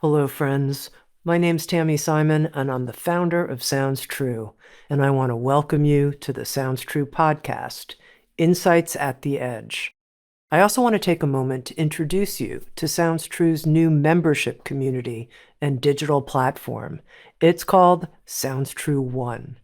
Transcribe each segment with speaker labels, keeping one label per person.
Speaker 1: Hello, friends. My name's Tami Simon, and I'm the founder of Sounds True, and I want to welcome you to the Sounds True podcast, Insights at the Edge. I also want to take a moment to introduce you to Sounds True's new membership community and digital platform. It's called Sounds True One.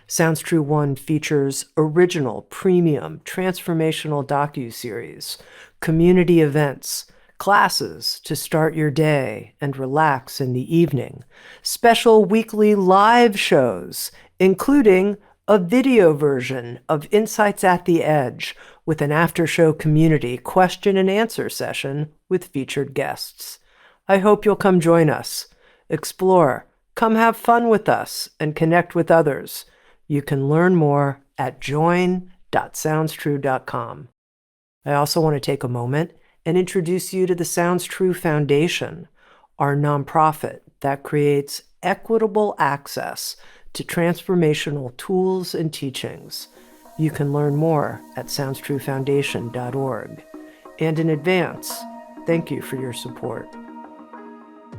Speaker 1: Sounds True One features original, premium, transformational docuseries, community events, classes to start your day and relax in the evening, special weekly live shows, including a video version of Insights at the Edge with an after-show community question and answer session with featured guests. I hope you'll come join us, explore, come have fun with us, and connect with others. You can learn more at join.soundstrue.com. I also want to take a moment and introduce you to the Sounds True Foundation, our nonprofit that creates equitable access to transformational tools and teachings. You can learn more at soundstruefoundation.org. And in advance, thank you for your support.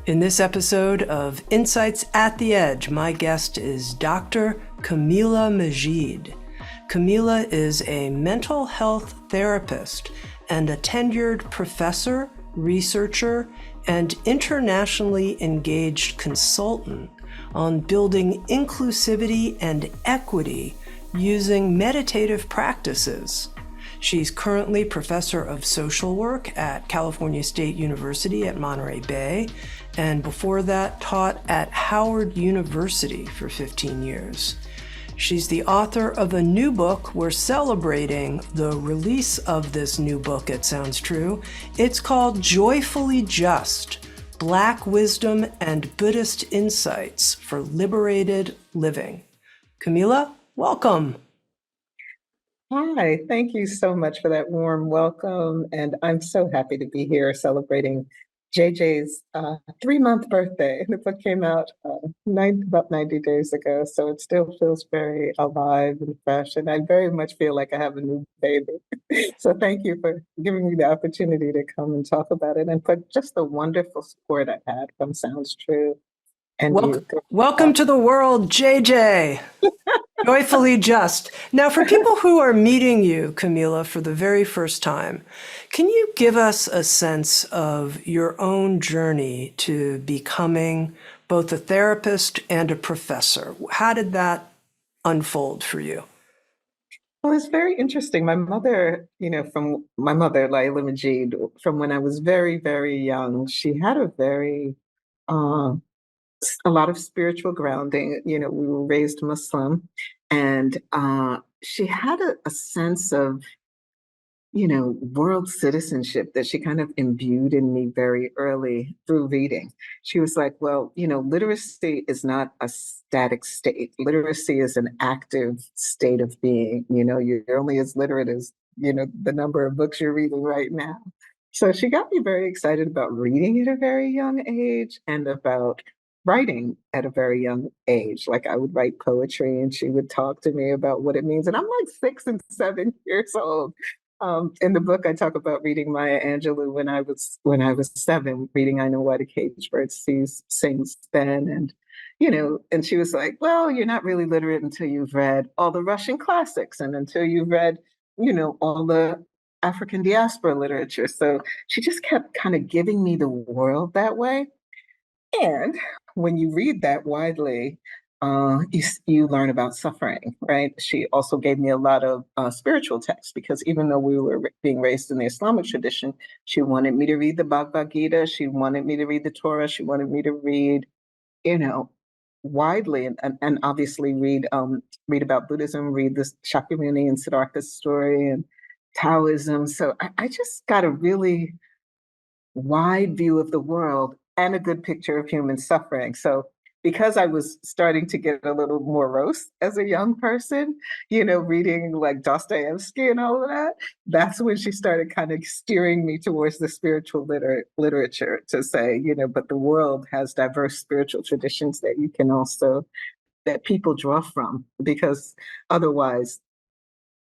Speaker 1: In this episode of Insights at the Edge, my guest is Dr. Kamilah Majied. Kamilah is a mental health therapist and a tenured professor, researcher, and internationally engaged consultant on building inclusivity and equity using meditative practices. She's currently professor of social work at California State University at Monterey Bay, and before that taught at Howard University for 15 years. She's the author of a new book. We're celebrating the release of this new book at Sounds True. It's called Joyfully Just: Black Wisdom and Buddhist Insights for Liberated Living. Kamilah, welcome.
Speaker 2: Hi, thank you so much for that warm welcome. And I'm so happy to be here celebrating JJ's 3-month birthday. The book came out about 90 days ago, so it still feels very alive and fresh. And I very much feel like I have a new baby. So thank you for giving me the opportunity to come and talk about it and for just the wonderful support I've had from Sounds True and you.
Speaker 1: Welcome to the world, JJ. Joyfully Just. Now, for people who are meeting you, Kamilah, for the very first time, can you give us a sense of your own journey to becoming both a therapist and a professor? How did that unfold for you?
Speaker 2: Well, it's very interesting. My mother, from my mother, Kamilah Majied, from when I was very, very young, she had uh, a lot of spiritual grounding. We were raised Muslim, and she had a sense of, world citizenship that she kind of imbued in me very early through reading. She was like, well, literacy is not a static state. Literacy is an active state of being. You're only as literate as, the number of books you're reading right now. So she got me very excited about reading at a very young age and about writing at a very young age. Like I would write poetry and she would talk to me about what it means. And I'm like 6 and 7 years old. In the book, I talk about reading Maya Angelou when I was 7, reading I Know Why the Caged Bird Sings Then, and she was like, "Well, you're not really literate until you've read all the Russian classics and until you've read, all the African diaspora literature." So she just kept kind of giving me the world that way. And when you read that widely, you learn about suffering, right? She also gave me a lot of spiritual texts because even though we were being raised in the Islamic tradition, she wanted me to read the Bhagavad Gita. She wanted me to read the Torah. She wanted me to read, you know, widely and obviously read about Buddhism, read the Shakyamuni and Siddhartha's story and Taoism. So I just got a really wide view of the world and a good picture of human suffering. So because I was starting to get a little morose as a young person, reading like Dostoevsky and all of that, that's when she started kind of steering me towards the spiritual literature to say, but the world has diverse spiritual traditions that people draw from, because otherwise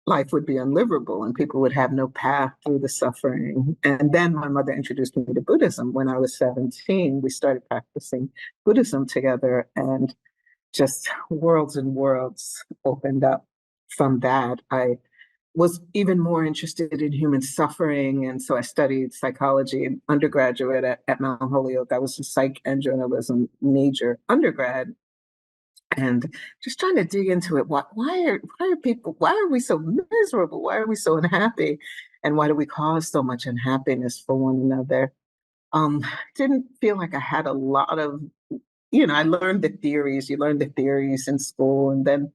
Speaker 2: life would be unlivable and people would have no path through the suffering. And then my mother introduced me to Buddhism when I was 17. We started practicing Buddhism together, and just worlds and worlds opened up from that. I was even more interested in human suffering. And so I studied psychology in undergraduate at Mount Holyoke. I was a psych and journalism major undergrad, and just trying to dig into it. Why are we so miserable? Why are we so unhappy? And why do we cause so much unhappiness for one another? Um, didn't feel like I had a lot of, I learned the theories. You learn the theories in school, and then,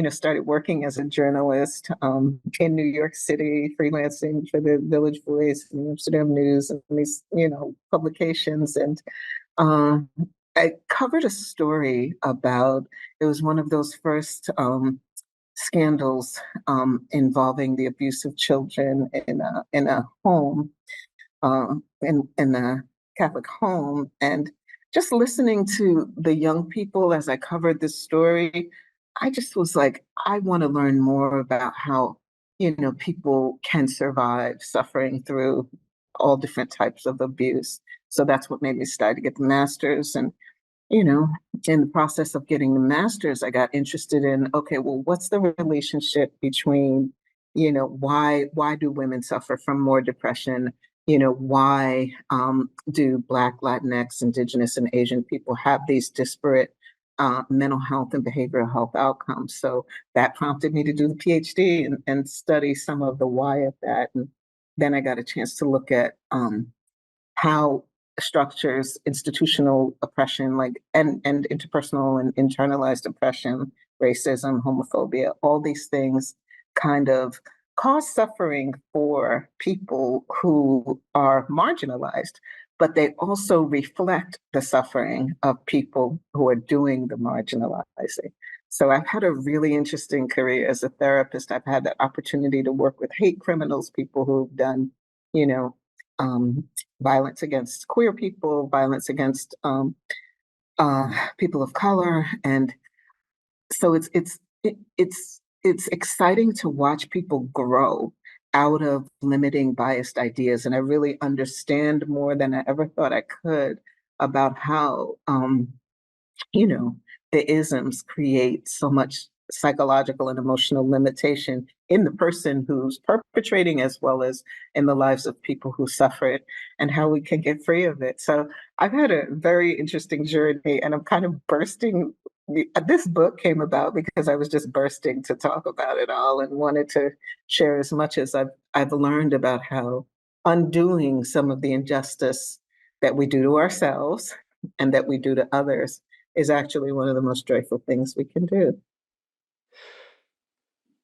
Speaker 2: started working as a journalist in New York City, freelancing for the Village Voice and the Amsterdam News and these, publications. And um, I covered a story about, it was one of those first scandals involving the abuse of children in a home, in a Catholic home. And just listening to the young people as I covered this story, I just was like, I want to learn more about how, people can survive suffering through all different types of abuse. So that's what made me start to get the master's. And you know, in the process of getting the master's, I got interested in, okay, well, what's the relationship between, why do women suffer from more depression? Why do Black, Latinx, Indigenous, and Asian people have these disparate mental health and behavioral health outcomes? So that prompted me to do the PhD and study some of the why of that. And then I got a chance to look at how structures institutional oppression, like and interpersonal and internalized oppression, racism, homophobia, all these things kind of cause suffering for people who are marginalized, but they also reflect the suffering of people who are doing the marginalizing. So I've had a really interesting career as a therapist. I've had the opportunity to work with hate criminals, people who've done, you know, um, violence against queer people, violence against people of color, and so it's exciting to watch people grow out of limiting biased ideas, and I really understand more than I ever thought I could about how you know, the isms create so much psychological and emotional limitation in the person who's perpetrating as well as in the lives of people who suffer it, and how we can get free of it. So I've had a very interesting journey, and I'm kind of bursting. This book came about because I was just bursting to talk about it all and wanted to share as much as I've learned about how undoing some of the injustice that we do to ourselves and that we do to others is actually one of the most joyful things we can do.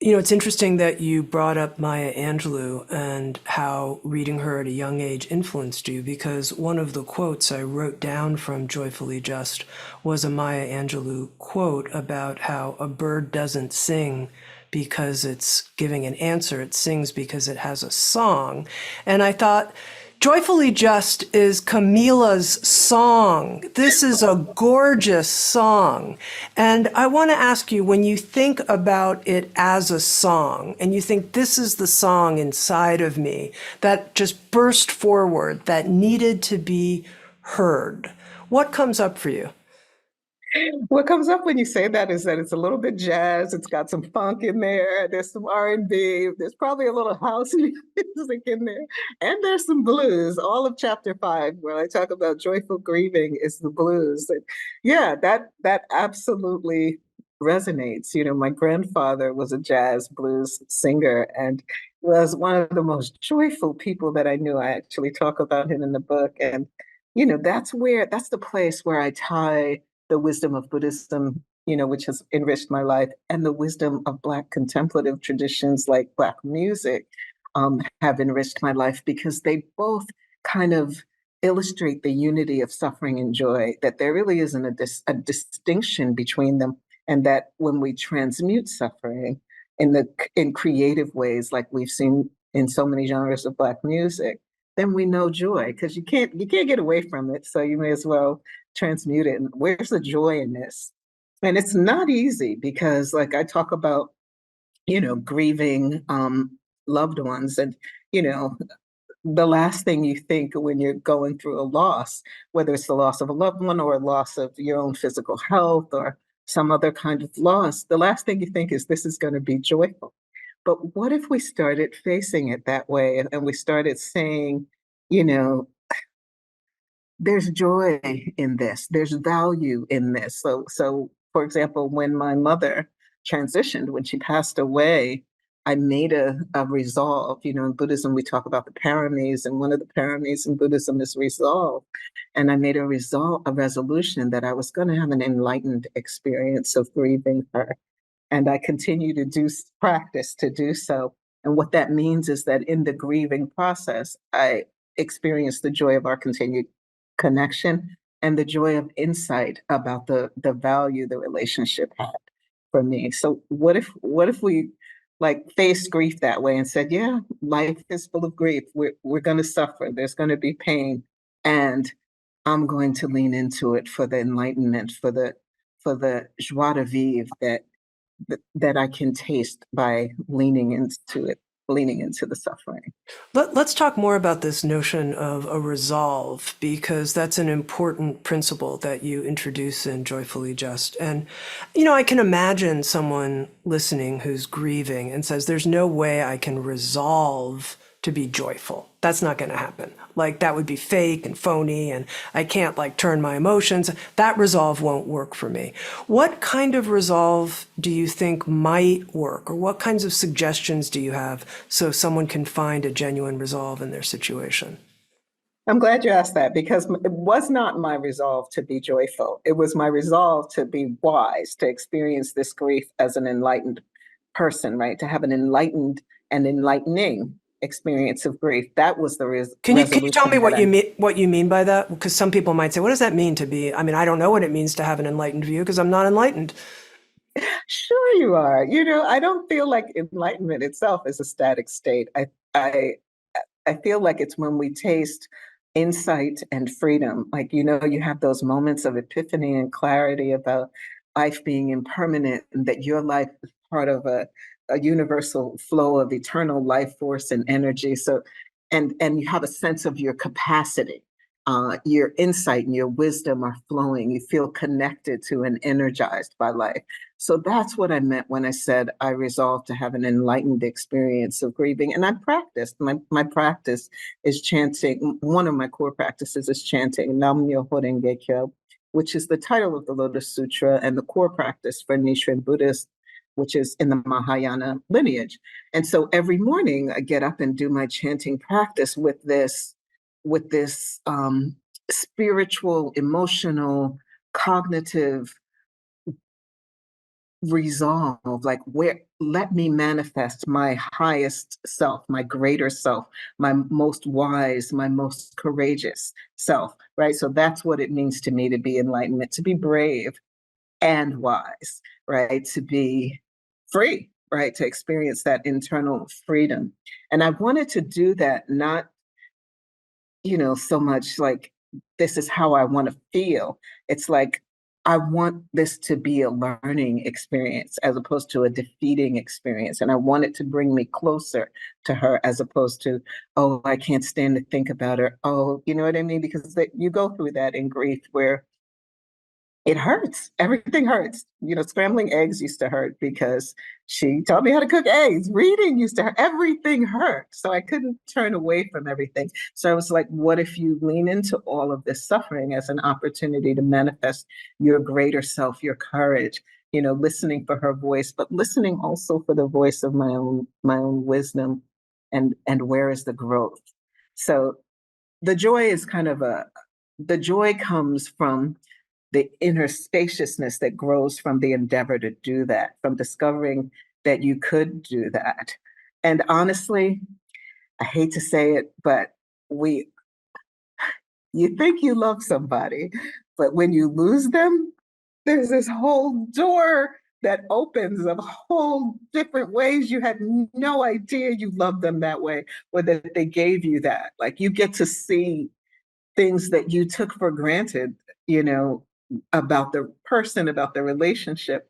Speaker 1: It's interesting that you brought up Maya Angelou and how reading her at a young age influenced you, because one of the quotes I wrote down from Joyfully Just was a Maya Angelou quote about how a bird doesn't sing because it's giving an answer, it sings because it has a song. And I thought, Joyfully Just is Kamilah's song. This is a gorgeous song. And I want to ask you, when you think about it as a song, and you think this is the song inside of me that just burst forward, that needed to be heard, what comes up for you?
Speaker 2: What comes up when you say that is that it's a little bit jazz. It's got some funk in there. There's some R&B. There's probably a little house music in there, and there's some blues. All of chapter 5, where I talk about joyful grieving, is the blues. And yeah, that absolutely resonates. My grandfather was a jazz blues singer and was one of the most joyful people that I knew. I actually talk about him in the book, and that's the place where I tie the wisdom of Buddhism, which has enriched my life, and the wisdom of Black contemplative traditions like Black music have enriched my life, because they both kind of illustrate the unity of suffering and joy, that there really isn't a distinction between them, and that when we transmute suffering in creative ways, like we've seen in so many genres of Black music, then we know joy, because you can't get away from it. So you may as well transmute it. And where's the joy in this? And it's not easy, because like I talk about, grieving loved ones. And, you know, the last thing you think when you're going through a loss, whether it's the loss of a loved one or a loss of your own physical health or some other kind of loss, the last thing you think is this is going to be joyful. But what if we started facing it that way and we started saying, you know, there's joy in this, there's value in this. So for example, when my mother transitioned, when she passed away, I made a resolve. In Buddhism we talk about the paramis, and one of the paramis in Buddhism is resolve. And I made a resolution that I was going to have an enlightened experience of grieving her, and I continue to practice to do so. And what that means is that in the grieving process, I experience the joy of our continued connection and the joy of insight about the value the relationship had for me. So what if we like faced grief that way and said, yeah, life is full of grief. We're going to suffer. There's going to be pain, and I'm going to lean into it for the enlightenment, for the joie de vivre that I can taste by leaning into it, leaning into the suffering.
Speaker 1: Let's talk more about this notion of a resolve, because that's an important principle that you introduce in Joyfully Just. And, I can imagine someone listening who's grieving and says, there's no way I can resolve to be joyful. That's not going to happen. Like, that would be fake and phony, and I can't turn my emotions. That resolve won't work for me. What kind of resolve do you think might work, or what kinds of suggestions do you have so someone can find a genuine resolve in their situation?
Speaker 2: I'm glad you asked that, because it was not my resolve to be joyful. It was my resolve to be wise, to experience this grief as an enlightened person, right? To have an enlightened and enlightening experience of grief. That was the
Speaker 1: Can you tell
Speaker 2: resolution
Speaker 1: me
Speaker 2: that I.
Speaker 1: what you mean by that? Because some people might say, what does that mean to be? I mean, I don't know what it means to have an enlightened view because I'm not enlightened.
Speaker 2: Sure you are. I don't feel like enlightenment itself is a static state. I feel like it's when we taste insight and freedom. Like, you have those moments of epiphany and clarity about life being impermanent, and that your life is part of a universal flow of eternal life force and energy. So, and you have a sense of your capacity. Your insight and your wisdom are flowing. You feel connected to and energized by life. So that's what I meant when I said I resolved to have an enlightened experience of grieving. And I practiced. My practice is chanting. One of my core practices is chanting Nam Myoho Renge Kyo, which is the title of the Lotus Sutra and the core practice for Nichiren Buddhist, which is in the Mahayana lineage. And so every morning I get up and do my chanting practice with this spiritual, emotional, cognitive resolve, like, where let me manifest my highest self, my greater self, my most wise, my most courageous self, right? So that's what it means to me to be enlightenment, to be brave and wise, right? To be free, right? To experience that internal freedom. And I wanted to do that, not so much like this is how I want to feel. It's like I want this to be a learning experience as opposed to a defeating experience. And I want it to bring me closer to her as opposed to, oh, I can't stand to think about her. Oh, you know what I mean? Because you go through that in grief where it hurts. Everything hurts. Scrambling eggs used to hurt because she taught me how to cook eggs. Reading used to hurt. Everything hurt. So I couldn't turn away from everything. So I was like, what if you lean into all of this suffering as an opportunity to manifest your greater self, your courage, listening for her voice, but listening also for the voice of my own wisdom, and where is the growth? So the joy is the joy comes from the inner spaciousness that grows from the endeavor to do that, from discovering that you could do that. And honestly, I hate to say it, but you think you love somebody, but when you lose them, there's this whole door that opens of whole different ways you had no idea you loved them that way, or that they gave you that. Like, you get to see things that you took for granted, about the person, about the relationship,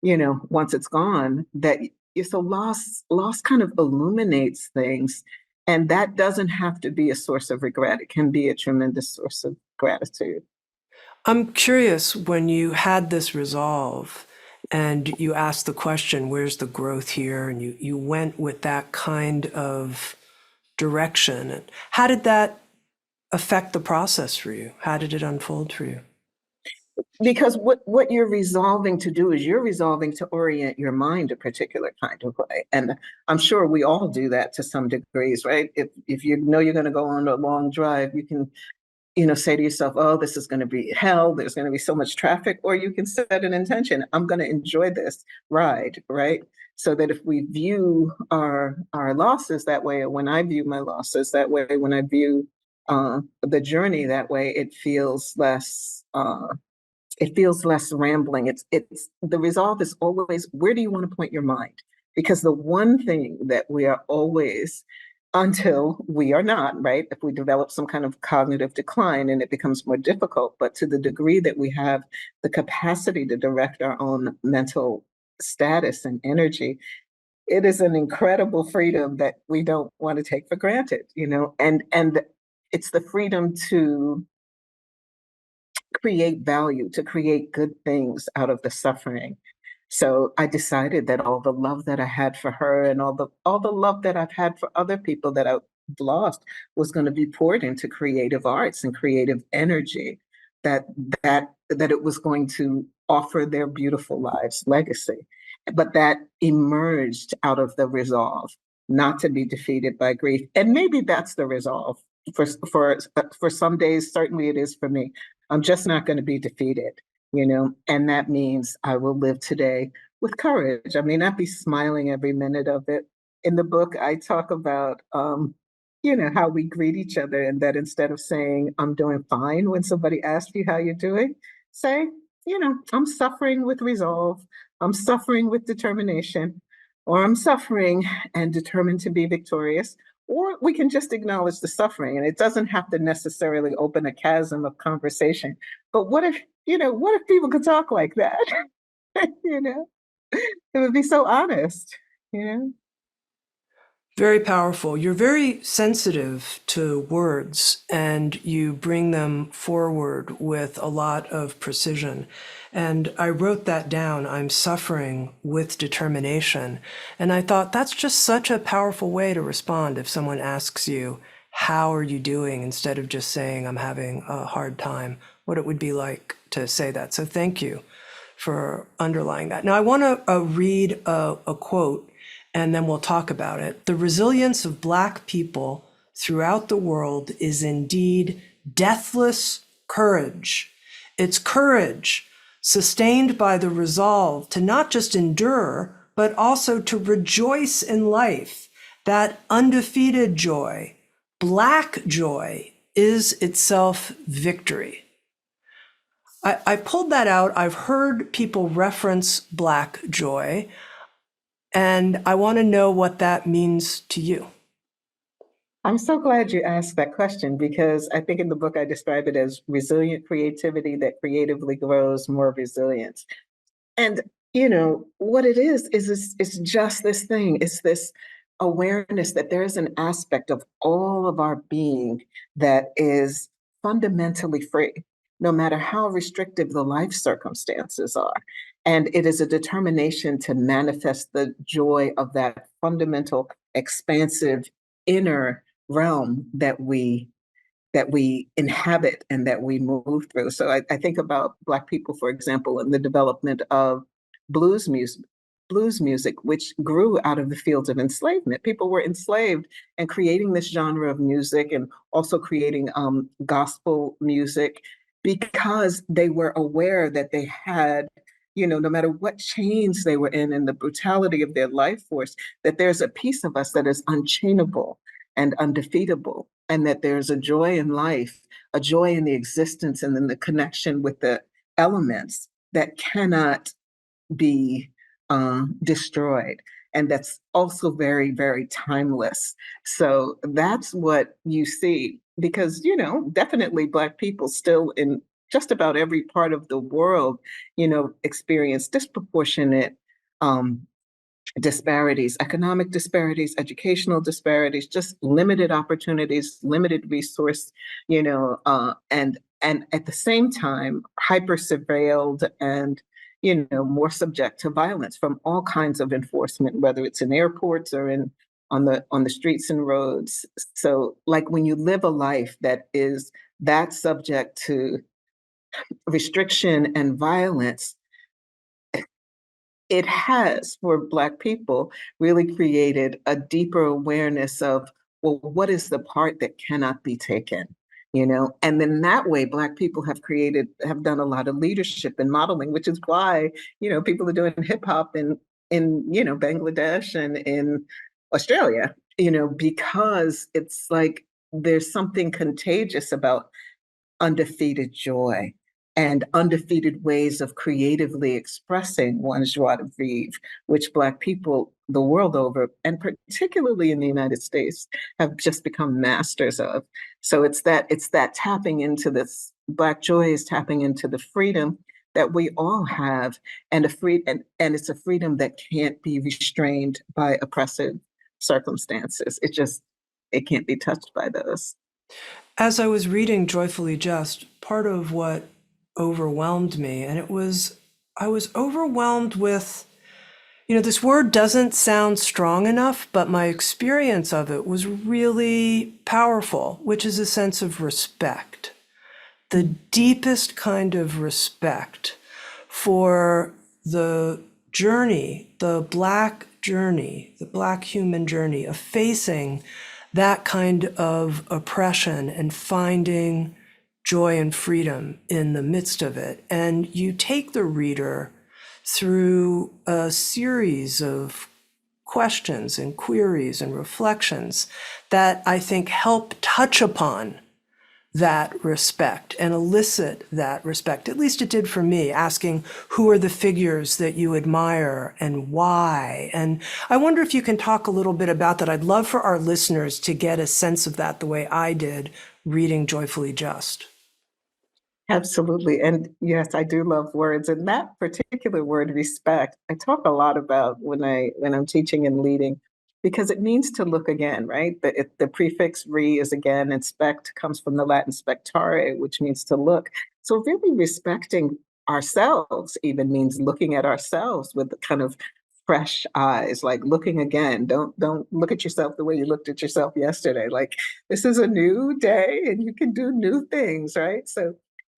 Speaker 2: once it's gone, that so loss kind of illuminates things, and that doesn't have to be a source of regret. It can be a tremendous source of gratitude.
Speaker 1: I'm curious, when you had this resolve and you asked the question, where's the growth here? And you went with that kind of direction. How did that affect the process for you? How did it unfold for you?
Speaker 2: Because what you're resolving to do is you're resolving to orient your mind a particular kind of way. And I'm sure we all do that to some degrees, right? If you know you're going to go on a long drive, you can, say to yourself, oh, this is going to be hell. There's going to be so much traffic. Or you can set an intention. I'm going to enjoy this ride, right? So that if we view our losses that way, or when I view my losses that way, when I view the journey that way, it feels less rambling. It's the resolve is always, where do you want to point your mind? Because the one thing that we are always, until we are not, right? If we develop some kind of cognitive decline and it becomes more difficult, but to the degree that we have the capacity to direct our own mental status and energy, it is an incredible freedom that we don't want to take for granted, and it's the freedom to create value, to create good things out of the suffering. So I decided that all the love that I had for her and all the love that I've had for other people that I've lost was going to be poured into creative arts and creative energy, that that it was going to offer their beautiful lives legacy. But that emerged out of the resolve not to be defeated by grief. And maybe that's the resolve for some days. Certainly it is for me. I'm just not going to be defeated, and that means I will live today with courage. I may not be smiling every minute of it. In the book, I talk about, how we greet each other, and that instead of saying, I'm doing fine when somebody asks you how you're doing, say, I'm suffering with resolve, I'm suffering with determination, or I'm suffering and determined to be victorious. Or we can just acknowledge the suffering, and it doesn't have to necessarily open a chasm of conversation. But what if people could talk like that? you know, it would be so honest, you know?
Speaker 1: Very powerful. You're very sensitive to words and you bring them forward with a lot of precision. And I wrote that down. I'm suffering with determination. And I thought that's just such a powerful way to respond if someone asks you, how are you doing? Instead of just saying, I'm having a hard time, what it would be like to say that. So thank you for underlying that. Now, I want to read a quote and then we'll talk about it. The resilience of Black people throughout the world is indeed deathless courage. It's courage sustained by the resolve to not just endure, but also to rejoice in life. That undefeated joy, Black joy, is itself victory. I pulled that out. I've heard people reference Black joy. And I want to know what that means to you.
Speaker 2: I'm so glad you asked that question, because I think in the book I describe it as resilient creativity that creatively grows more resilience. And what it is it's just this thing. It's this awareness that there is an aspect of all of our being that is fundamentally free, no matter how restrictive the life circumstances are. And it is a determination to manifest the joy of that fundamental, expansive inner realm that we inhabit and that we move through. So I think about Black people, for example, in the development of blues music, which grew out of the fields of enslavement. People were enslaved and creating this genre of music, and also creating gospel music, because they were aware that they had, no matter what chains they were in and the brutality of their life force, that there's a piece of us that is unchainable and undefeatable, and that there's a joy in life, a joy in the existence, and then the connection with the elements that cannot be destroyed. And that's also very, very timeless. So that's what you see, because, definitely Black people still in just about every part of the world, experience disproportionate disparities, economic disparities, educational disparities, just limited opportunities, limited resource, and at the same time, hyper surveilled and more subject to violence from all kinds of enforcement, whether it's in airports or in on the streets and roads. So, like when you live a life that is that subject to restriction and violence, it has, for Black people, really created a deeper awareness of, well, what is the part that cannot be taken? And then that way, Black people have done a lot of leadership and modeling, which is why, people are doing hip hop in Bangladesh and in Australia, because it's like there's something contagious about undefeated joy and undefeated ways of creatively expressing one's joie de vivre, which Black people the world over, and particularly in the United States, have just become masters of. So it's that tapping into this. Black joy is tapping into the freedom that we all have, and and it's a freedom that can't be restrained by oppressive circumstances. It can't be touched by those.
Speaker 1: As I was reading Joyfully Just, part of what overwhelmed me, and I was overwhelmed with, this word doesn't sound strong enough, but my experience of it was really powerful, which is a sense of respect. The deepest kind of respect for the journey, the Black journey, the Black human journey of facing that kind of oppression and finding joy and freedom in the midst of it. And you take the reader through a series of questions and queries and reflections that I think help touch upon that respect and elicit that respect. At least it did for me, asking who are the figures that you admire and why. And I wonder if you can talk a little bit about that. I'd love for our listeners to get a sense of that the way I did reading Joyfully Just.
Speaker 2: Absolutely. And yes, I do love words. And that particular word, respect, I talk a lot about when I'm teaching and leading, because it means to look again, right? The prefix re is again, and spect comes from the Latin spectare, which means to look. So really respecting ourselves even means looking at ourselves with kind of fresh eyes, like looking again. Don't look at yourself the way you looked at yourself yesterday. Like this is a new day and you can do new things, right? So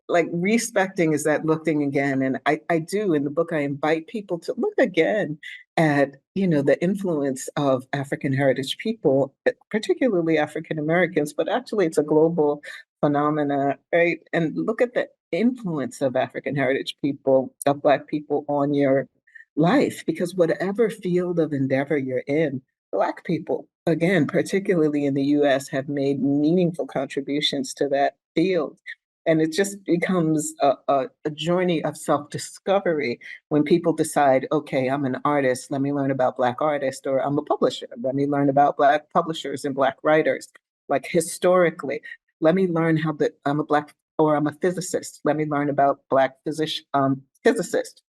Speaker 2: like respecting is that looking again. And I do in the book, I invite people to look again at, the influence of African heritage people, particularly African Americans, but actually it's a global phenomena, right? And look at the influence of African heritage people, of Black people on your life, because whatever field of endeavor you're in, Black people, again, particularly in the US, have made meaningful contributions to that field. And it just becomes a journey of self-discovery when people decide, okay, I'm an artist, let me learn about Black artists, or I'm a publisher, let me learn about Black publishers and Black writers. Like historically, let me learn I'm a Black, or I'm a physicist, let me learn about Black physicists.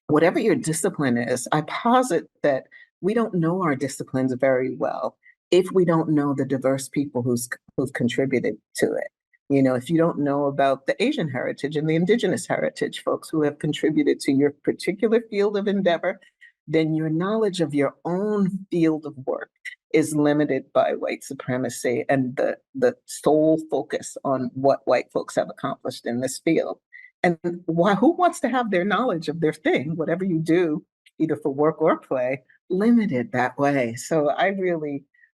Speaker 2: Whatever your discipline is, I posit that we don't know our disciplines very well if we don't know the diverse people who've contributed to it. If you don't know about the Asian heritage and the indigenous heritage folks who have contributed to your particular field of endeavor, then your knowledge of your own field of work is limited by white supremacy and the sole focus on what white folks have accomplished in this field. And who wants to have their knowledge of their thing, whatever you do, either for work or play, limited that way? So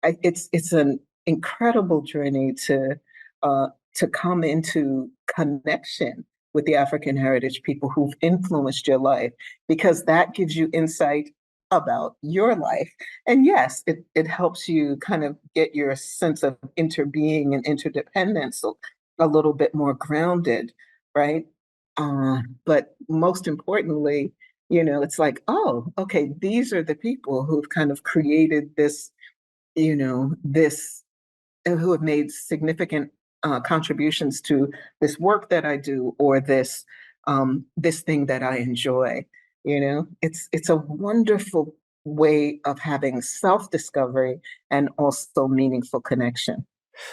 Speaker 2: it's an incredible journey to come into connection with the African heritage people who've influenced your life, because that gives you insight about your life. And yes, it helps you kind of get your sense of interbeing and interdependence a little bit more grounded, right? But most importantly, it's like, oh, okay, these are the people who've kind of created this, this who have made significant contributions to this work that I do, or this thing that I enjoy. It's a wonderful way of having self-discovery and also meaningful connection.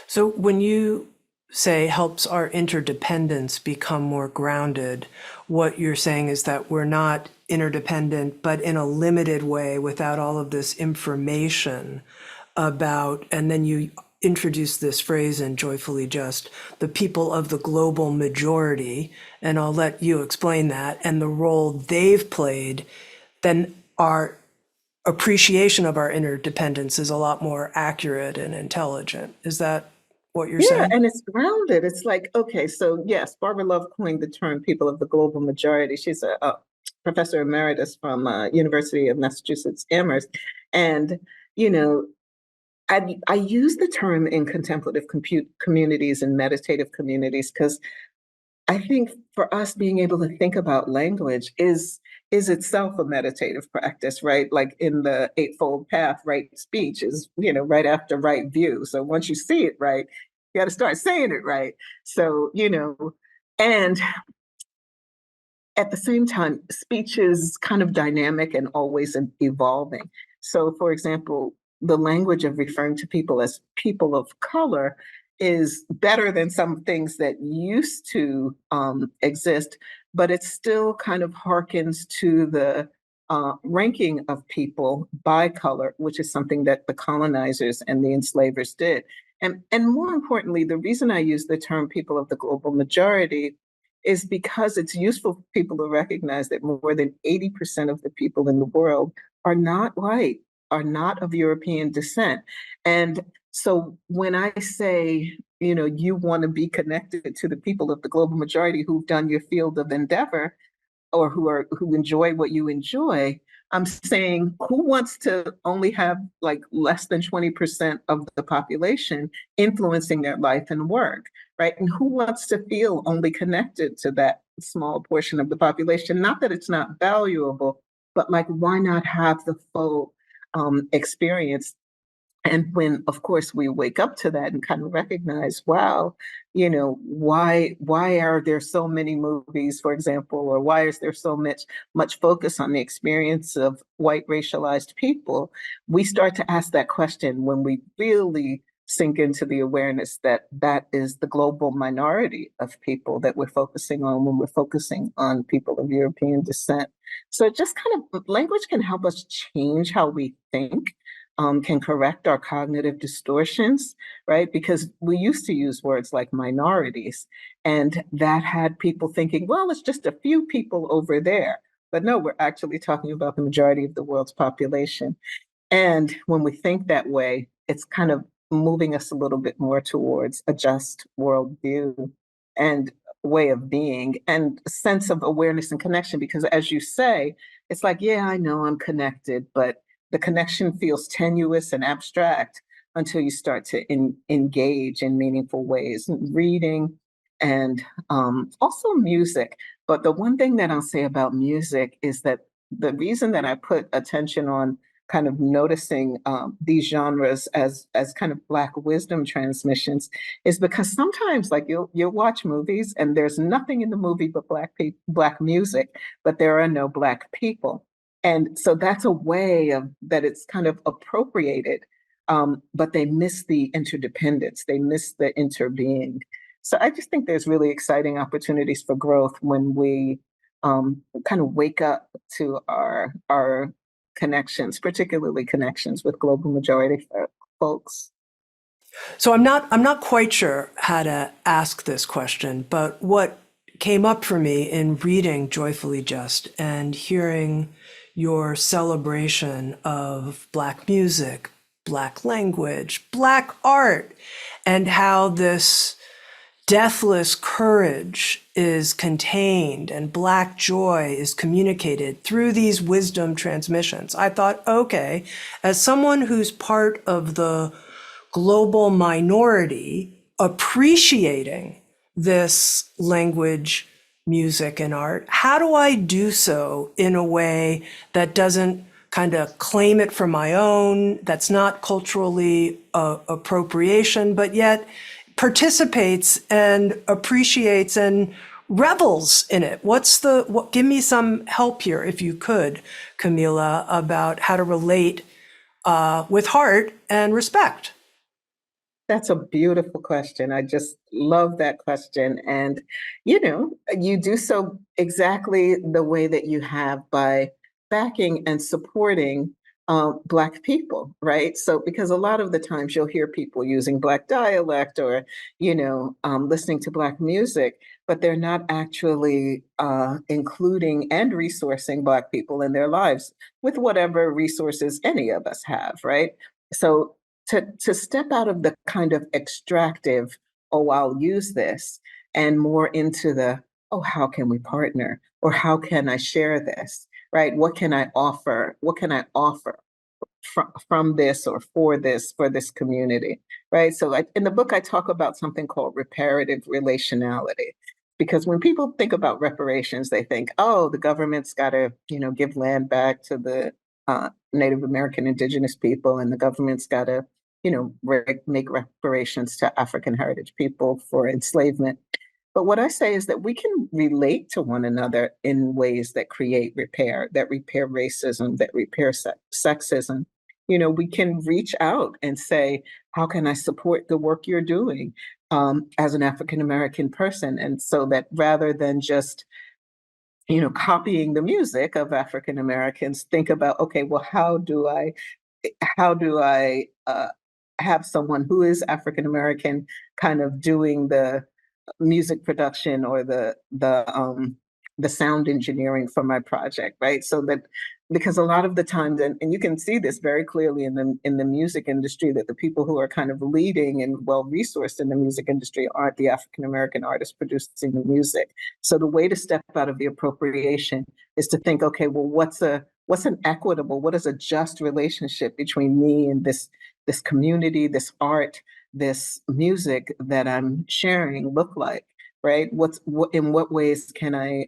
Speaker 1: So when you say helps our interdependence become more grounded, what you're saying is that we're not interdependent, but in a limited way without all of this information about, and then you introduce this phrase in Joyfully Just, the people of the global majority, and I'll let you explain that, and the role they've played, then our appreciation of our interdependence is a lot more accurate and intelligent. Is that what you're
Speaker 2: Yeah,
Speaker 1: saying?
Speaker 2: and it's grounded. It's like, okay, so yes, Barbara Love coined the term people of the global majority. She's a professor emeritus from University of Massachusetts Amherst. And, you know, I use the term in contemplative communities and meditative communities because I think for us being able to think about language is itself a meditative practice, right? Like in the Eightfold Path, right speech is, right after right view. So once you see it right, you got to start saying it right. So, and at the same time, speech is kind of dynamic and always evolving. So, for example, the language of referring to people as people of color is better than some things that used to exist, but it still kind of harkens to the ranking of people by color, which is something that the colonizers and the enslavers did. And more importantly, the reason I use the term people of the global majority is because it's useful for people to recognize that more than 80% of the people in the world are not white, are not of European descent. And so when I say, you want to be connected to the people of the global majority who've done your field of endeavor, or who enjoy what you enjoy, I'm saying who wants to only have like less than 20% of the population influencing their life and work, right? And who wants to feel only connected to that small portion of the population? Not that it's not valuable, but like why not have the full experience? And when, of course, we wake up to that and kind of recognize, wow, why are there so many movies, for example, or why is there so much focus on the experience of white racialized people? We start to ask that question when we really sink into the awareness that that is the global minority of people that we're focusing on when we're focusing on people of European descent. So it just kind of, language can help us change how we think, can correct our cognitive distortions, right? Because we used to use words like minorities, and that had people thinking, well, it's just a few people over there. But no, we're actually talking about the majority of the world's population. And when we think that way, it's kind of moving us a little bit more towards a just worldview and way of being and a sense of awareness and connection. Because as you say, it's like, yeah, I know I'm connected, but the connection feels tenuous and abstract until you start to engage in meaningful ways, reading and also music. But the one thing that I'll say about music is that the reason that I put attention on kind of noticing these genres as kind of Black wisdom transmissions is because sometimes like you'll watch movies and there's nothing in the movie but Black music, but there are no Black people. And so that's a way of that it's kind of appropriated, but they miss the interdependence, they miss the interbeing. So I just think there's really exciting opportunities for growth when we kind of wake up to our connections, particularly connections with global majority folks.
Speaker 1: So I'm not quite sure how to ask this question, but what came up for me in reading Joyfully Just and hearing your celebration of Black music, Black language, Black art, and how this deathless courage is contained and Black joy is communicated through these wisdom transmissions. I thought, okay, as someone who's part of the global minority, appreciating this language, music, and art, how do I do so in a way that doesn't kind of claim it for my own, that's not culturally appropriation, but yet participates and appreciates and revels in it. Give me some help here, if you could, Kamilah, about how to relate with heart and respect.
Speaker 2: That's a beautiful question. I just love that question. And, you know, you do so exactly the way that you have by backing and supporting Black people, right? So, because a lot of the times you'll hear people using Black dialect or, listening to Black music, but they're not actually including and resourcing Black people in their lives with whatever resources any of us have, right? So, to step out of the kind of extractive, oh, I'll use this, and more into the, oh, how can we partner? Or how can I share this? Right? What can I offer? What can I offer from this or for this community? Right. So in the book, I talk about something called reparative relationality. Because when people think about reparations, they think, oh, the government's got to, give land back to the Native American indigenous people, and the government's got to make reparations to African heritage people for enslavement. But what I say is that we can relate to one another in ways that create repair, that repair racism, that repair sexism. We can reach out and say, how can I support the work you're doing as an African American person? And so that rather than just copying the music of African Americans, think about, okay, well, how do I have someone who is African American kind of doing the music production or the sound engineering for my project, right? So that because a lot of the times, and you can see this very clearly in the music industry, that the people who are kind of leading and well resourced in the music industry aren't the African American artists producing the music. So the way to step out of the appropriation is to think, okay, well, what's an equitable, what is a just relationship between me and this community, this art, this music that I'm sharing look like, right? In what ways can I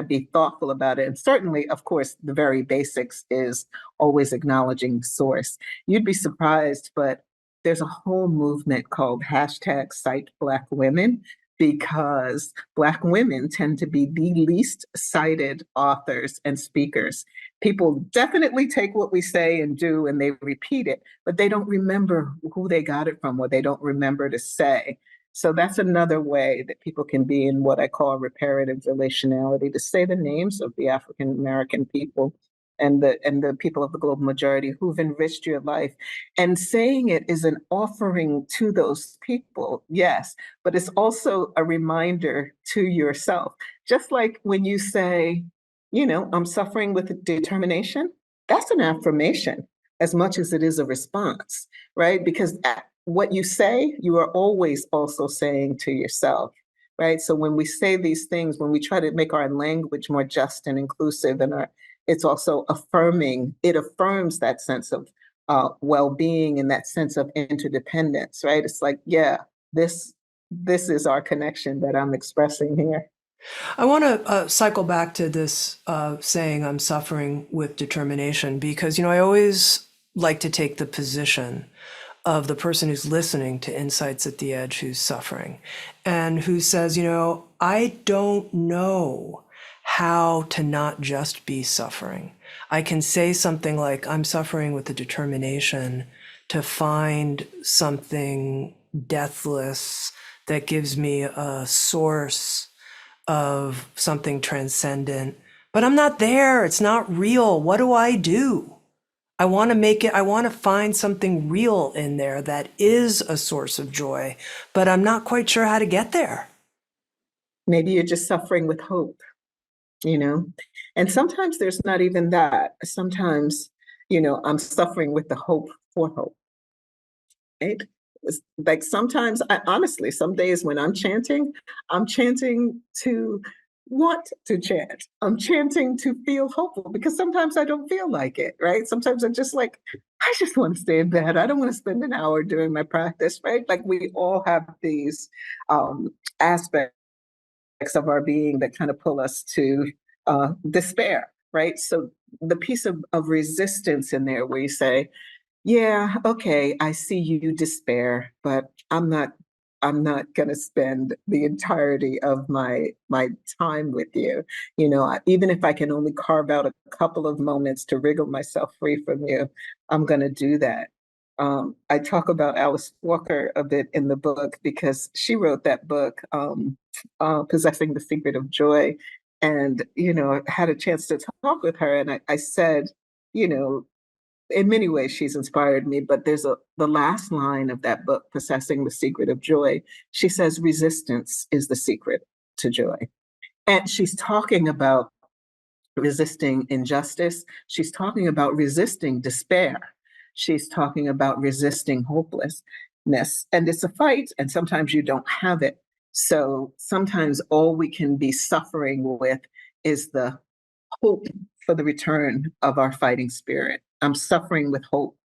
Speaker 2: be thoughtful about it? And certainly, of course, the very basics is always acknowledging source. You'd be surprised, but there's a whole movement called hashtag Cite Black Women, because Black women tend to be the least cited authors and speakers. People definitely take what we say and do and they repeat it, but they don't remember who they got it from or they don't remember to say. So that's another way that people can be in what I call reparative relationality, to say the names of the African American people and the people of the global majority who've enriched your life. And saying it is an offering to those people, yes, but it's also a reminder to yourself. Just like when you say, I'm suffering with determination, that's an affirmation as much as it is a response, right? Because what you say, you are always also saying to yourself, right? So when we say these things, when we try to make our language more just and inclusive, it's also affirming, it affirms that sense of well-being and that sense of interdependence, right? It's like, yeah, this is our connection that I'm expressing here.
Speaker 1: I want to cycle back to this saying I'm suffering with determination because, I always like to take the position of the person who's listening to Insights at the Edge who's suffering and who says, I don't know how to not just be suffering. I can say something like, I'm suffering with the determination to find something deathless that gives me a source of something transcendent, but I'm not there. It's not real. What do I do? I want to make it, I want to find something real in there that is a source of joy, but I'm not quite sure how to get there.
Speaker 2: Maybe you're just suffering with hope, you know? And sometimes there's not even that. Sometimes, I'm suffering with the hope for hope, right? It's like sometimes, honestly, some days when I'm chanting to want to chant. I'm chanting to feel hopeful because sometimes I don't feel like it, right? Sometimes I'm just like, I just want to stay in bed. I don't want to spend an hour doing my practice, right? Like we all have these aspects of our being that kind of pull us to despair, right? So the piece of resistance in there where you say, yeah, okay, I see you despair, but I'm not going to spend the entirety of my time with you. Even if I can only carve out a couple of moments to wriggle myself free from you, I'm going to do that. I talk about Alice Walker a bit in the book because she wrote that book, Possessing the Secret of Joy. And, I had a chance to talk with her, and I said, in many ways, she's inspired me, but the last line of that book, Possessing the Secret of Joy, she says, resistance is the secret to joy. And she's talking about resisting injustice. She's talking about resisting despair. She's talking about resisting hopelessness. And it's a fight, and sometimes you don't have it. So sometimes all we can be suffering with is the hope for the return of our fighting spirit. I'm suffering with hope,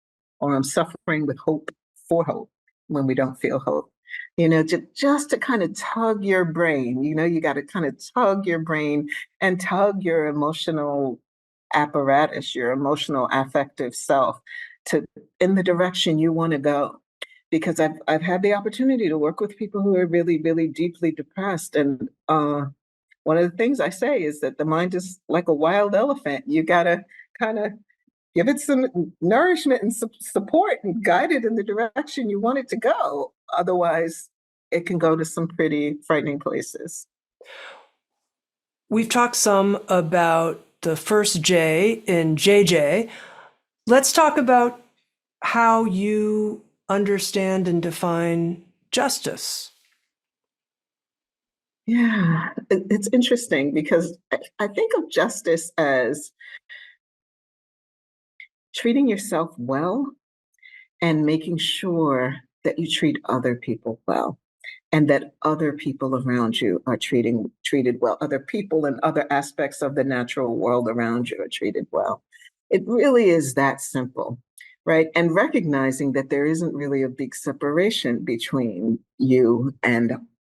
Speaker 2: or I'm suffering with hope for hope when we don't feel hope. Just to kind of tug your brain, you got to kind of tug your brain and tug your emotional apparatus, your emotional affective self to in the direction you want to go. Because I've had the opportunity to work with people who are really, really deeply depressed. And one of the things I say is that the mind is like a wild elephant. You got to kind of give it some nourishment and support and guide it in the direction you want it to go. Otherwise, it can go to some pretty frightening places.
Speaker 1: We've talked some about the first J in JJ. Let's talk about how you understand and define justice.
Speaker 2: Yeah, it's interesting because I think of justice as treating yourself well and making sure that you treat other people well, and that other people around you are treated well. Other people and other aspects of the natural world around you are treated well. It really is that simple, right? And recognizing that there isn't really a big separation between you and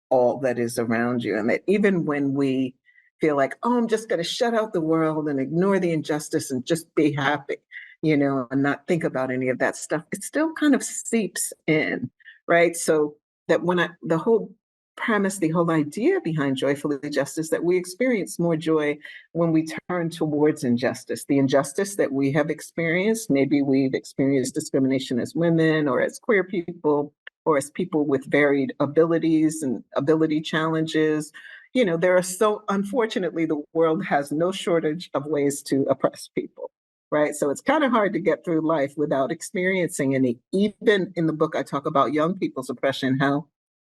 Speaker 2: all that is around you. And that even when we feel like, oh, I'm just going to shut out the world and ignore the injustice and just be happy, and not think about any of that stuff, it still kind of seeps in, right? So that the whole premise, the whole idea behind Joyfully Just is that we experience more joy when we turn towards injustice. The injustice that we have experienced, maybe we've experienced discrimination as women or as queer people or as people with varied abilities and ability challenges. There are unfortunately, the world has no shortage of ways to oppress people. Right. So it's kind of hard to get through life without experiencing any. Even in the book, I talk about young people's oppression, how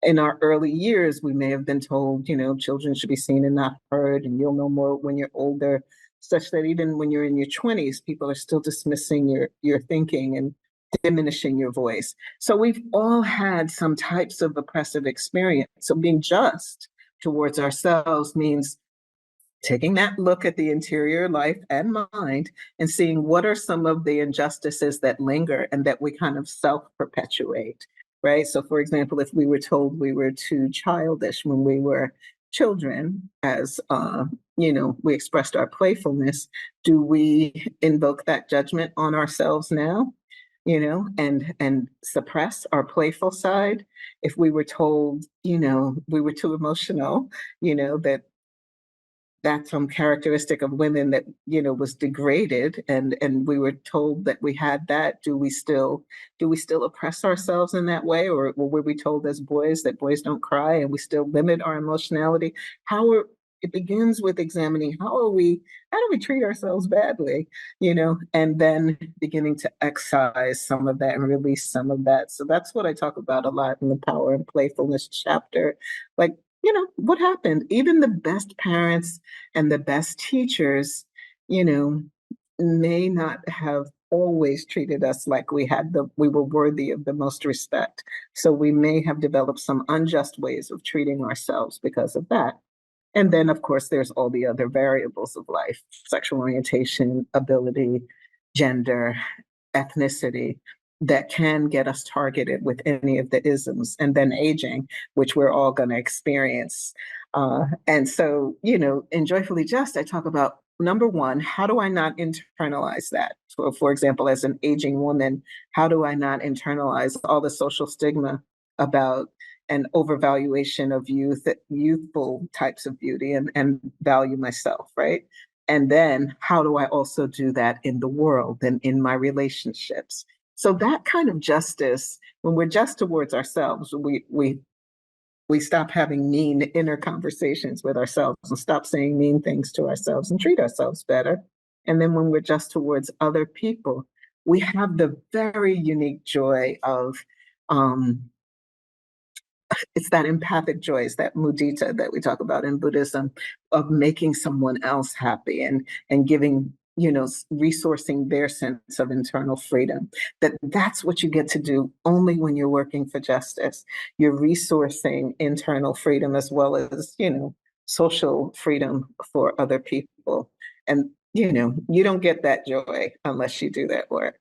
Speaker 2: in our early years, we may have been told, children should be seen and not heard, and you'll know more when you're older, such that even when you're in your 20s, people are still dismissing your thinking and diminishing your voice. So we've all had some types of oppressive experience. So being just towards ourselves means taking that look at the interior life and mind and seeing what are some of the injustices that linger and that we kind of self-perpetuate, right? So for example, if we were told we were too childish when we were children, as we expressed our playfulness, do we invoke that judgment on ourselves now? And suppress our playful side? If we were told, we were too emotional, that's some characteristic of women that was degraded, and we were told that we had that. Do we still oppress ourselves in that way, or were we told as boys that boys don't cry and we still limit our emotionality? It begins with examining how do we treat ourselves badly, and then beginning to excise some of that and release some of that. So that's what I talk about a lot in the Power and Playfulness chapter. Like, what happened? Even the best parents and the best teachers, may not have always treated us like we were worthy of the most respect. So we may have developed some unjust ways of treating ourselves because of that. And then, of course, there's all the other variables of life: sexual orientation, ability, gender, ethnicity, that can get us targeted with any of the isms, and then aging, which we're all going to experience. And so, in Joyfully Just, I talk about, number one, how do I not internalize that? So, for example, as an aging woman, how do I not internalize all the social stigma about an overvaluation of youthful types of beauty, and value myself, right? And then how do I also do that in the world and in my relationships? So that kind of justice, when we're just towards ourselves, we stop having mean inner conversations with ourselves and stop saying mean things to ourselves and treat ourselves better. And then when we're just towards other people, we have the very unique joy of um, it's that empathic joy, it's that mudita that we talk about in Buddhism, of making someone else happy and giving, resourcing their sense of internal freedom. That's what you get to do only when you're working for justice. You're resourcing internal freedom as well as, social freedom for other people. And, you don't get that joy unless you do that work.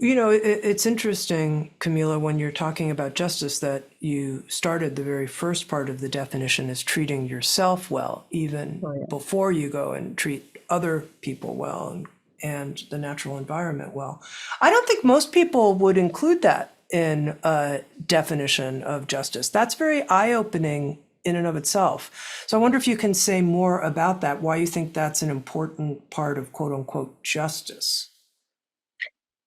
Speaker 1: It's interesting, Kamilah, when you're talking about justice, that you started the very first part of the definition as treating yourself well, even
Speaker 2: Oh, yeah.
Speaker 1: before you go and treat other people well and the natural environment well. I don't think most people would include that in a definition of justice. That's very eye-opening in and of itself. So I wonder if you can say more about that, why you think that's an important part of quote unquote justice.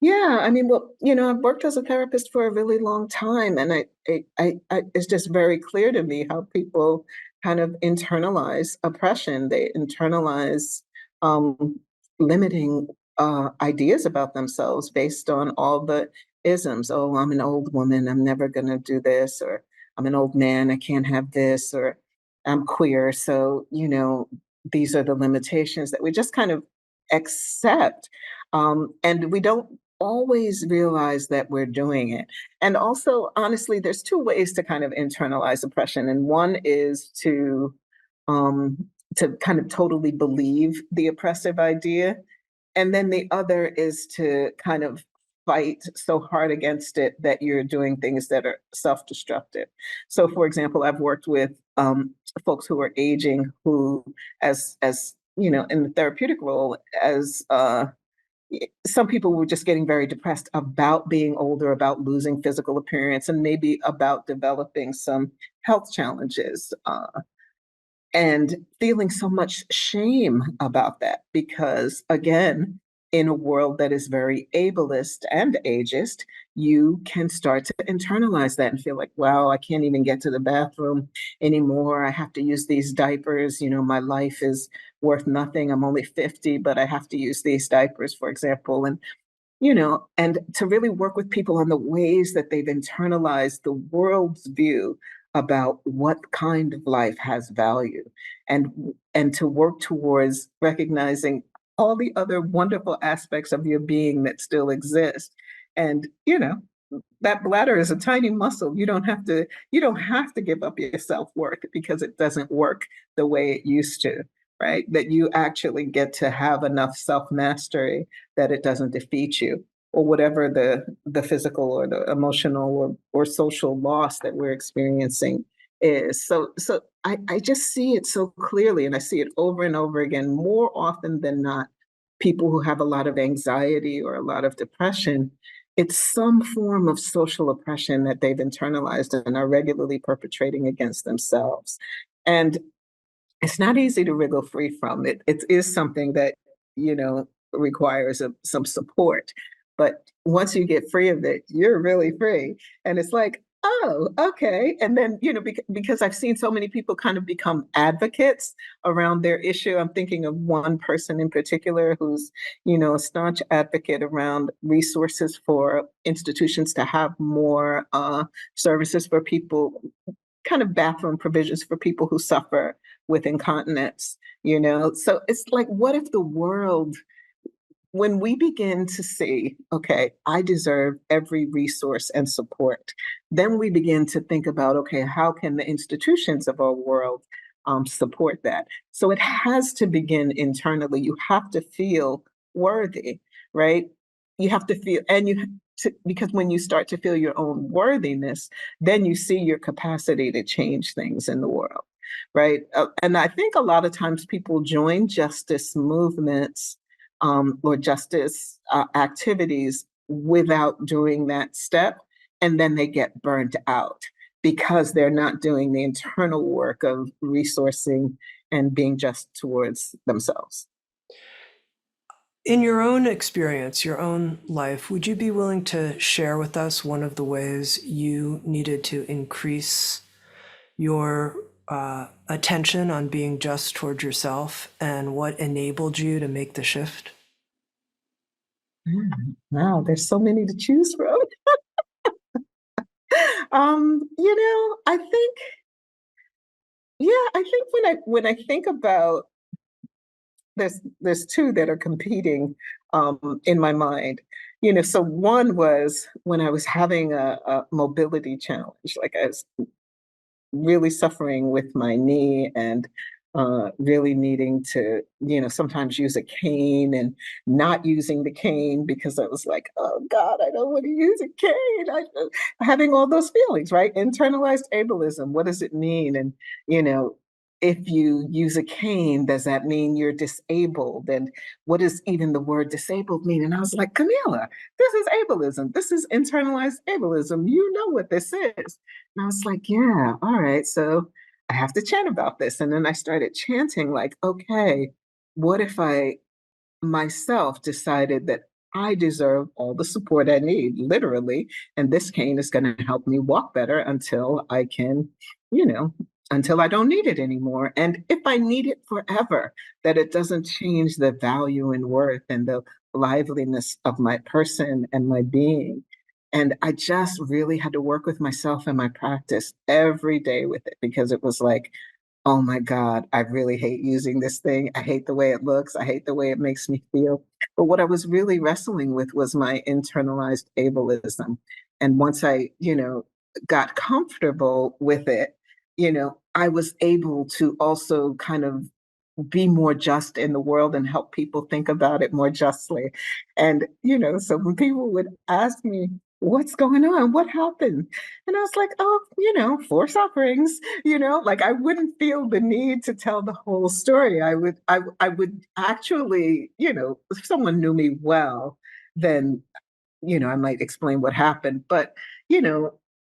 Speaker 2: Yeah, I mean, well, I've worked as a therapist for a really long time, and it's just very clear to me how people kind of internalize oppression. They internalize um, limiting ideas about themselves based on all the isms. Oh, I'm an old woman, I'm never gonna do this, or I'm an old man, I can't have this, or I'm queer, so these are the limitations that we just kind of accept. And we don't always realize that we're doing it. And also, honestly, there's two ways to kind of internalize oppression. And one is um, to kind of totally believe the oppressive idea. And then the other is to kind of fight so hard against it that you're doing things that are self-destructive. So, for example, I've worked with folks who are aging, who, as in the therapeutic role, as some people were just getting very depressed about being older, about losing physical appearance, and maybe about developing some health challenges, and feeling so much shame about that. Because, again, in a world that is very ableist and ageist, you can start to internalize that and feel like, wow, I can't even get to the bathroom anymore. I have to use these diapers. My life is worth nothing. I'm only 50, but I have to use these diapers, for example. And to really work with people on the ways that they've internalized the world's view about what kind of life has value, and to work towards recognizing all the other wonderful aspects of your being that still exist. And that bladder is a tiny muscle. You don't have to give up your self-worth because it doesn't work the way it used to, right? That you actually get to have enough self-mastery that it doesn't defeat you, or whatever the physical or the emotional or social loss that we're experiencing is. So I just see it so clearly, and I see it over and over again, more often than not. People who have a lot of anxiety or a lot of depression, it's some form of social oppression that they've internalized and are regularly perpetrating against themselves. And it's not easy to wriggle free from it. It is something that, requires some support. But once you get free of it, you're really free. And it's like, oh, okay. And then, because I've seen so many people kind of become advocates around their issue. I'm thinking of one person in particular who's, a staunch advocate around resources for institutions to have more services for people, kind of bathroom provisions for people who suffer with incontinence. So it's like, what if the world, when we begin to see, okay, I deserve every resource and support, then we begin to think about, okay, how can the institutions of our world support that? So it has to begin internally. You have to feel worthy, right? You have to feel, because when you start to feel your own worthiness, then you see your capacity to change things in the world, right? And I think a lot of times people join justice movements or justice activities without doing that step, and then they get burnt out because they're not doing the internal work of resourcing and being just towards themselves.
Speaker 1: In your own experience, your own life, would you be willing to share with us one of the ways you needed to increase your attention on being just towards yourself and what enabled you to make the shift?
Speaker 2: Wow, there's so many to choose from. I think, yeah, I think when I think about, there's two that are competing in my mind. So one was when I was having a mobility challenge, like I was really suffering with my knee and really needing to, sometimes use a cane and not using the cane because I was like, oh God, I don't want to use a cane. Having all those feelings, right? Internalized ableism. What does it mean? And, you know, if you use a cane, does that mean you're disabled? And what does even the word disabled mean? And I was like, Kamilah, this is ableism. This is internalized ableism. You know what this is. And I was like, yeah, all right. So I have to chant about this. And then I started chanting, like, okay, what if I myself decided that I deserve all the support I need, literally, and this cane is going to help me walk better until I can, you know, until I don't need it anymore. And if I need it forever, that it doesn't change the value and worth and the liveliness of my person and my being. And I just really had to work with myself and my practice every day with it because it was like, oh my God, I really hate using this thing. I hate the way it looks. I hate the way it makes me feel. But what I was really wrestling with was my internalized ableism. And once I, got comfortable with it, I was able to also kind of be more just in the world and help people think about it more justly. And, so when people would ask me, what's going on? What happened? And I was like, oh, four sufferings, like I wouldn't feel the need to tell the whole story. I would actually, if someone knew me well, then I might explain what happened. But,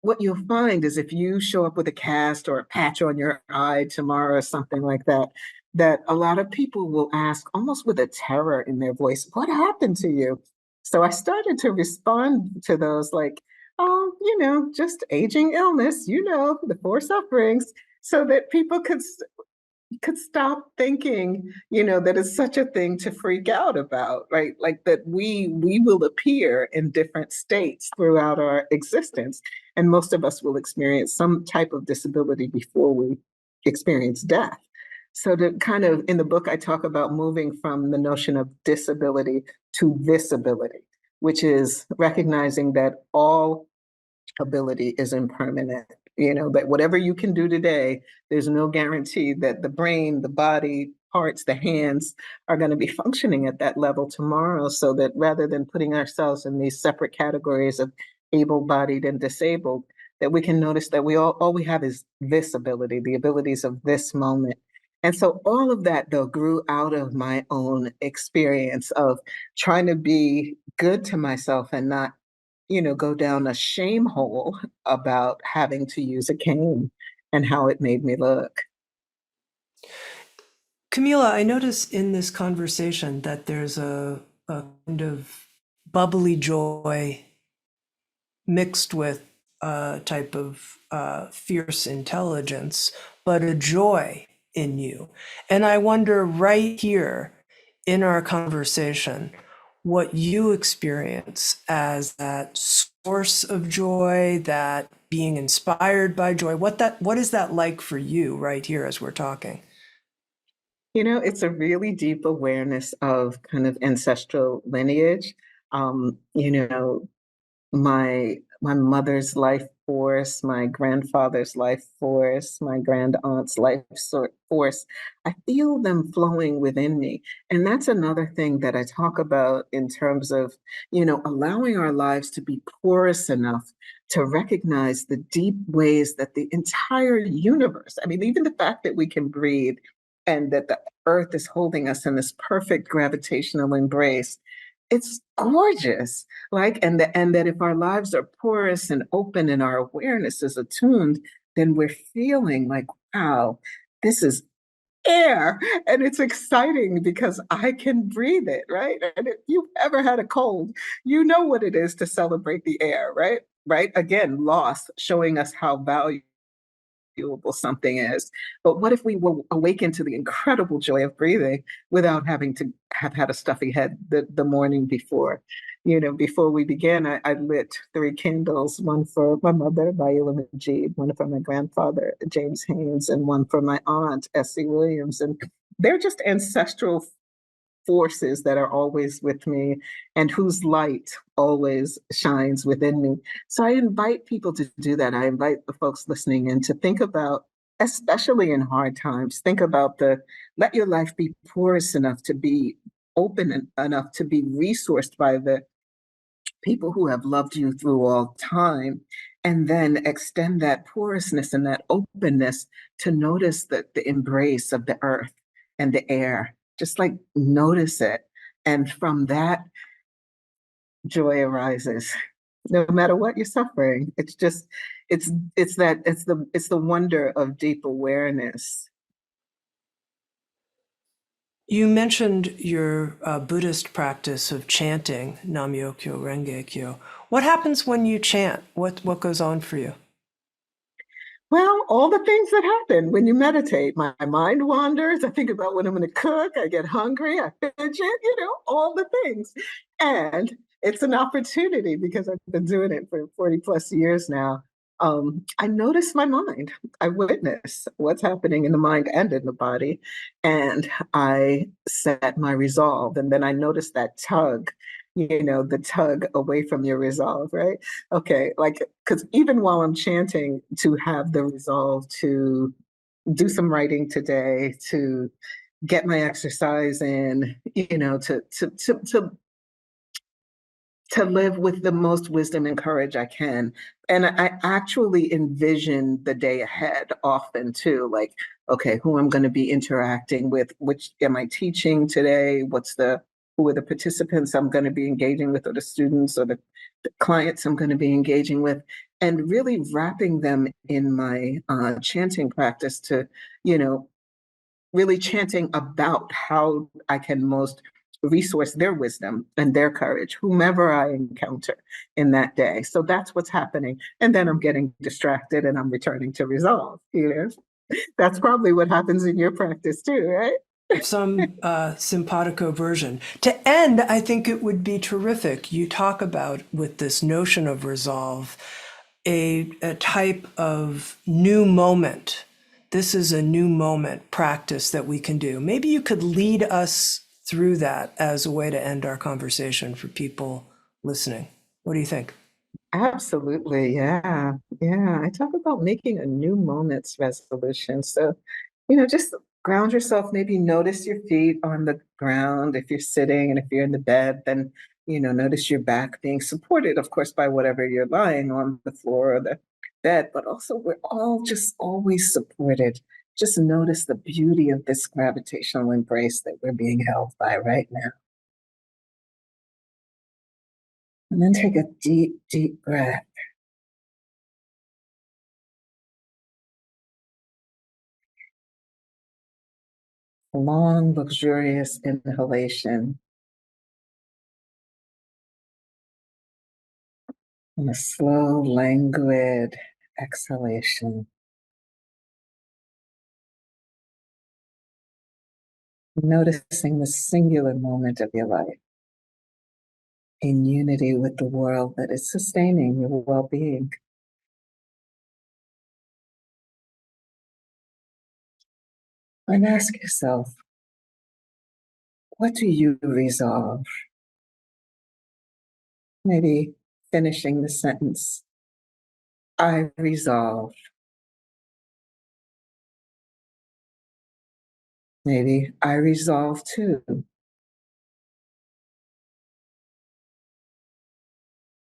Speaker 2: what you'll find is if you show up with a cast or a patch on your eye tomorrow or something like that, that a lot of people will ask almost with a terror in their voice, what happened to you? So I started to respond to those like, oh, just aging illness, the four sufferings, so that people could stop thinking, that it's such a thing to freak out about, right? Like that we will appear in different states throughout our existence, and most of us will experience some type of disability before we experience death. So to kind of in the book, I talk about moving from the notion of disability to visibility, which is recognizing that all ability is impermanent. That whatever you can do today, there's no guarantee that the brain, the body, parts, the hands are going to be functioning at that level tomorrow. So that rather than putting ourselves in these separate categories of able-bodied and disabled, that we can notice that all we have is this ability, the abilities of this moment. And so all of that, though, grew out of my own experience of trying to be good to myself and not go down a shame hole about having to use a cane and how it made me look.
Speaker 1: Kamilah, I notice in this conversation that there's a kind of bubbly joy mixed with a type of fierce intelligence, but a joy in you. And I wonder right here in our conversation, what you experience as that source of joy, that being inspired by joy, what is that like for you right here as we're talking?
Speaker 2: It's a really deep awareness of kind of ancestral lineage. My mother's life force, my grandfather's life force, my grand aunt's life force. I feel them flowing within me. And that's another thing that I talk about in terms of, allowing our lives to be porous enough to recognize the deep ways that the entire universe, I mean, even the fact that we can breathe and that the earth is holding us in this perfect gravitational embrace, it's gorgeous. Like, and that if our lives are porous and open and our awareness is attuned, then we're feeling like, wow, this is air, and it's exciting because I can breathe it, right? And if you've ever had a cold, you know what it is to celebrate the air, right? Right? Again, loss showing us how valuable something is. But what if we were awakened to the incredible joy of breathing without having to have had a stuffy head the morning before? You know, before we began, I lit 3 candles, one for my mother, Kamilah Majied, one for my grandfather, James Haynes, and one for my aunt, Essie Williams. And they're just ancestral forces that are always with me and whose light always shines within me. So I invite people to do that. I invite the folks listening in to think about, especially in hard times, think about let your life be porous enough to be open enough to be resourced by the people who have loved you through all time, and then extend that porousness and that openness to notice the embrace of the earth and the air. Just like notice it. And from that, joy arises. No matter what you're suffering. It's just, it's the wonder of deep awareness.
Speaker 1: You mentioned your Buddhist practice of chanting Nam-myoho Renge Kyo. What happens when you chant? What goes on for you?
Speaker 2: Well, all the things that happen when you meditate. My mind wanders. I think about what I'm going to cook. I get hungry. I fidget, all the things. And it's an opportunity because I've been doing it for 40 plus years now. I notice my mind. I witness what's happening in the mind and in the body. And I set my resolve. And then I notice that tug, the tug away from your resolve, right? Okay, like, because even while I'm chanting, to have the resolve to do some writing today, to get my exercise in, to live with the most wisdom and courage I can. And I actually envision the day ahead often too, like, okay, who I'm going to be interacting with, which am I teaching today? Who are the participants I'm going to be engaging with, or the students, or the clients I'm going to be engaging with, and really wrapping them in my chanting practice to, really chanting about how I can most resource their wisdom and their courage, whomever I encounter in that day. So that's what's happening. And then I'm getting distracted and I'm returning to resolve. That's probably what happens in your practice too, right?
Speaker 1: Some simpatico version. To end, I think it would be terrific. You talk about, with this notion of resolve, a type of new moment. This is a new moment practice that we can do. Maybe you could lead us through that as a way to end our conversation for people listening. What do you think?
Speaker 2: Absolutely. Yeah. Yeah. I talk about making a new moments resolution. So, just ground yourself, maybe notice your feet on the ground if you're sitting, and if you're in the bed, then, notice your back being supported, of course, by whatever you're lying on, the floor or the bed, but also we're all just always supported. Just notice the beauty of this gravitational embrace that we're being held by right now. And then take a deep, deep breath. Long, luxurious inhalation and a slow, languid exhalation. Noticing the singular moment of your life in unity with the world that is sustaining your well being. And ask yourself, what do you resolve? Maybe finishing the sentence, I resolve. Maybe I resolve to.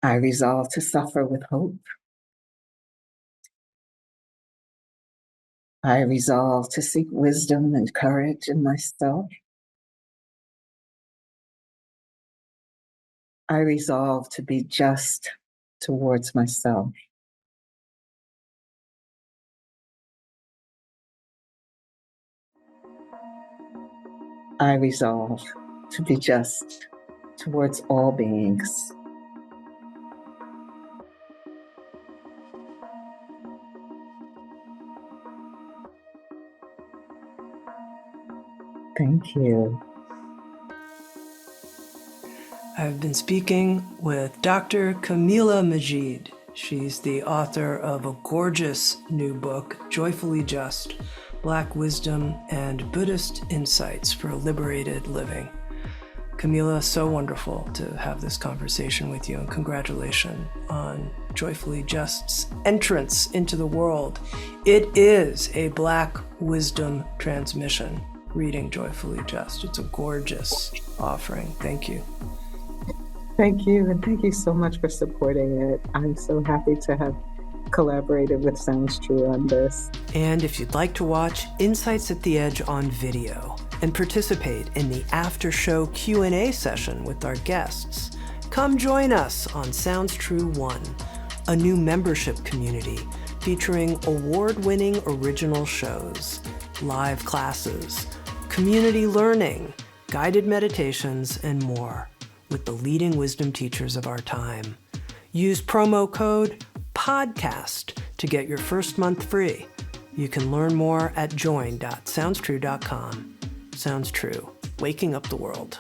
Speaker 2: I resolve to suffer with hope. I resolve to seek wisdom and courage in myself. I resolve to be just towards myself. I resolve to be just towards all beings. Thank you.
Speaker 1: I've been speaking with Dr. Kamilah Majied. She's the author of a gorgeous new book, Joyfully Just, Black Wisdom and Buddhist Insights for Liberated Living. Kamilah, so wonderful to have this conversation with you, and congratulations on Joyfully Just's entrance into the world. It is a Black wisdom transmission, reading Joyfully Just. It's a gorgeous offering. Thank you.
Speaker 2: Thank you, and thank you so much for supporting it. I'm so happy to have collaborated with Sounds True on this.
Speaker 1: And if you'd like to watch Insights at the Edge on video and participate in the after-show Q&A session with our guests, come join us on Sounds True 1, a new membership community featuring award-winning original shows, live classes, community learning, guided meditations, and more with the leading wisdom teachers of our time. Use promo code PODCAST to get your first month free. You can learn more at join.soundstrue.com. Sounds True, waking up the world.